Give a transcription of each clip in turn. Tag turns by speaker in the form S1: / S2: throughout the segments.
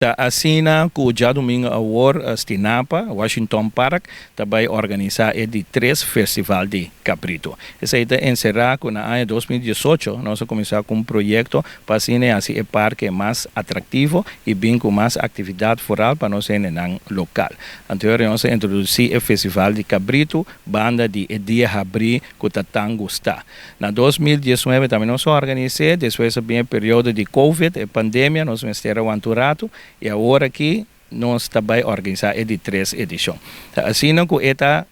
S1: Ta asina ku já domingo award Stinapa, Washington Park, também organiza de três festival de cabrito. Essa aí encerrar com na ano 2018, nós começamos com um projeto para cine assim o parque mais atrativo e bem com mais atividade foral para nós em local. Anteriormente nós introduzi o festival de cabrito, banda de dia abrir com tango está. Na 2019 também nós organizamos, depois bem o período de Covid, a pandemia, nós estamos anturato. E agora aqui nós também organizamos de três edições. Assim, que está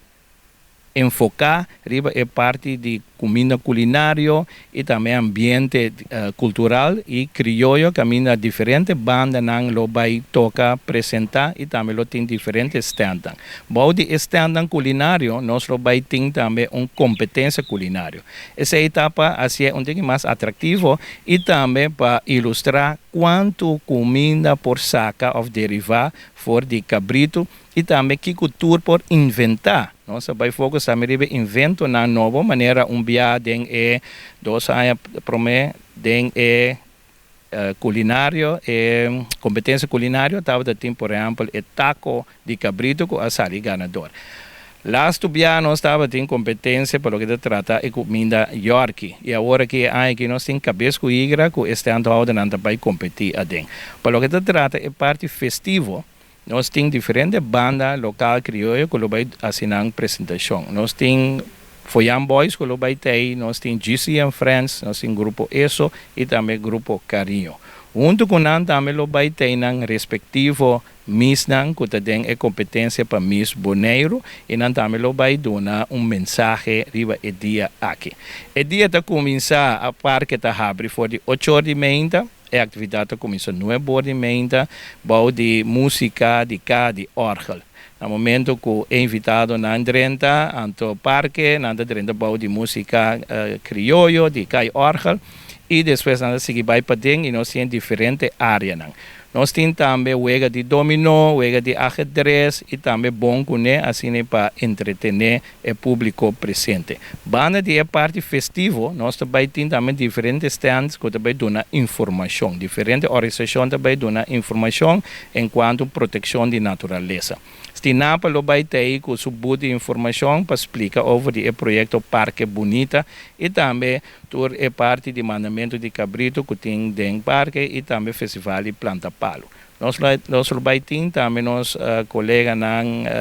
S1: enfocar riba é parte de comida culinária e também ambiente cultural e criollo, caminha diferente banda não lo vai tocar apresentar e também lo tem diferentes stands. Bom de stand culinário, nós lo vai ter também uma competência culinária. Essa etapa assim é um pouco mais atrativo e também para ilustrar quanto comida por saca ou derivar for de cabrito e também que cultura por inventar. Nós vai focar também em invento na nova maneira viagem é 2 anos promé den é culinário é competência culinária estava da tempo por exemplo é taco de cabrito com a sali ganador. Last year nós estava tem competência para o que se trata de comida york e agora que nós temos cabeça com igra com este ano não vai competir a den. Para o que se trata é parte festivo. Nós temos diferentes bandas local crioulo que vai assinar apresentação. Nós temos Foyan Boys que vai ter, nós temos GC and Friends, nós temos grupo ESO e também grupo Carinho. Junto com nós também vai ter respectivo Miss Nan, que tem a competência para Miss Boneiro, e nós também vai dar mensagem riba o dia aqui. O dia está começar a parque está abre for de 8h30. A atividade começa 9h30, bom de música, de cá, de orgel. No momento que é invitado na Andrenta, anto parque, na Andrenta bom de música criollo, de cá e orgel, e depois nós seguimos para dentro e nós temos diferentes áreas. Nós temos também jogo de dominó, jogo de ajedrez e também bom assim para entretener o público presente. Banda de parte festivo, nós também temos também diferentes stands que também dão informação. Diferentes organizações também dão informação enquanto proteção de natureza. Stinapa lo vai ter com subo de informação para explicar sobre o projeto Parque Bonita e também tur é parte de mandamento de cabrito que tem dentro do parque e também festival de Planta Palo. Nós vai ter também nos colegas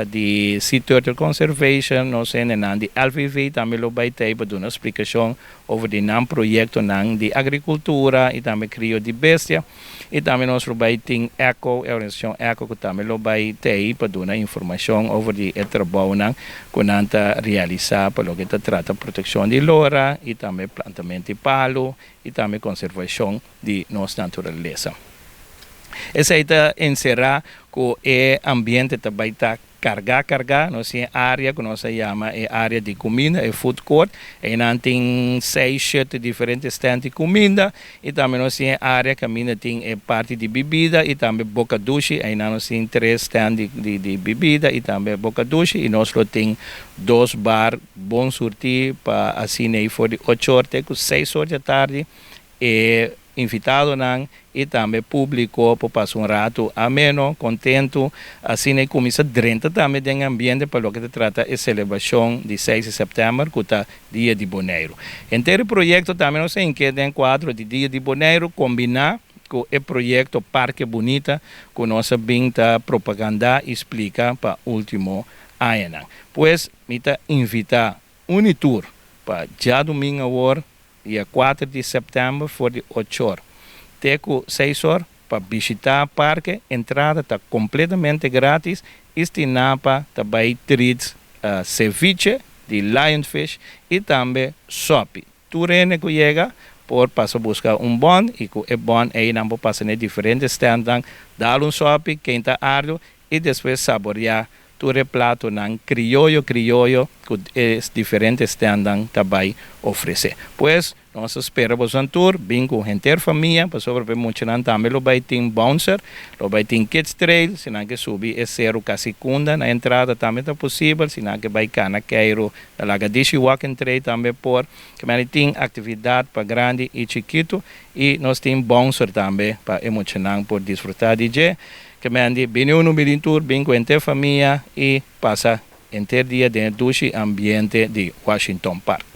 S1: de Sea Turtle Conservation, nós de LVV também lo vai ter para dar uma explicação sobre o projeto de agricultura e também crio de bestia. E também nós vai ter ECO, a organização ECO que também lo vai ter para dar informação sobre o trabalho que nós realizar para o que trata proteção de lora e também plantamento de palo e também conservação de nossa natureza. Essa aí está encerrar com o ambiente também está cargar, nós temos área que nós chamamos área de comida, é food court, e nós temos 6, 7 diferentes stands de comida, e também nós temos área que tem parte de bebida, e também boca duche, e nós temos 3 stands de bebida, e também boca duche, e nós temos 2 bar bom surtir, para assim, for de 8 horas até 6 horas da tarde, e invitado e também público para passar rato ameno, contento, assim começa a também tem ambiente para o que se trata a celebração de 6 de setembro, que é dia de Boneiro. Então o projeto também nós tem que tem quadro de dia de Boneiro combinar com o projeto Parque Bonita, que nós binta propaganda e explica para o último ano. Pois, me invitar Unitur para já domingo agora, dia 4 de setembro, for de 8 horas. Teco 6 horas para visitar o parque, entrada está completamente grátis. Stinapa também treats ceviche de lionfish e também sopa. Turene que chega por passar buscar bon e com o bon aí não pode passar em diferentes stands, dar sopa, quem está ardo e depois saborear todo prato criollo que os diferentes stands também oferecem. Pois, nós esperamos um tour, bem com gente família, para sobre mencionar também lo vai ter bouncer, lo vai ter kids trail, senão que subir é zero com a segunda, na entrada também é possível, senão que vai cana Cairo, da Lagadishi walking trail também por, que tem atividade para grande e chiquito, e nós temos bouncer também para emocionar por desfrutar de dia, que bem no bem tour, bem com gente família e passa inteiro dia dentro do ambiente de Washington Park.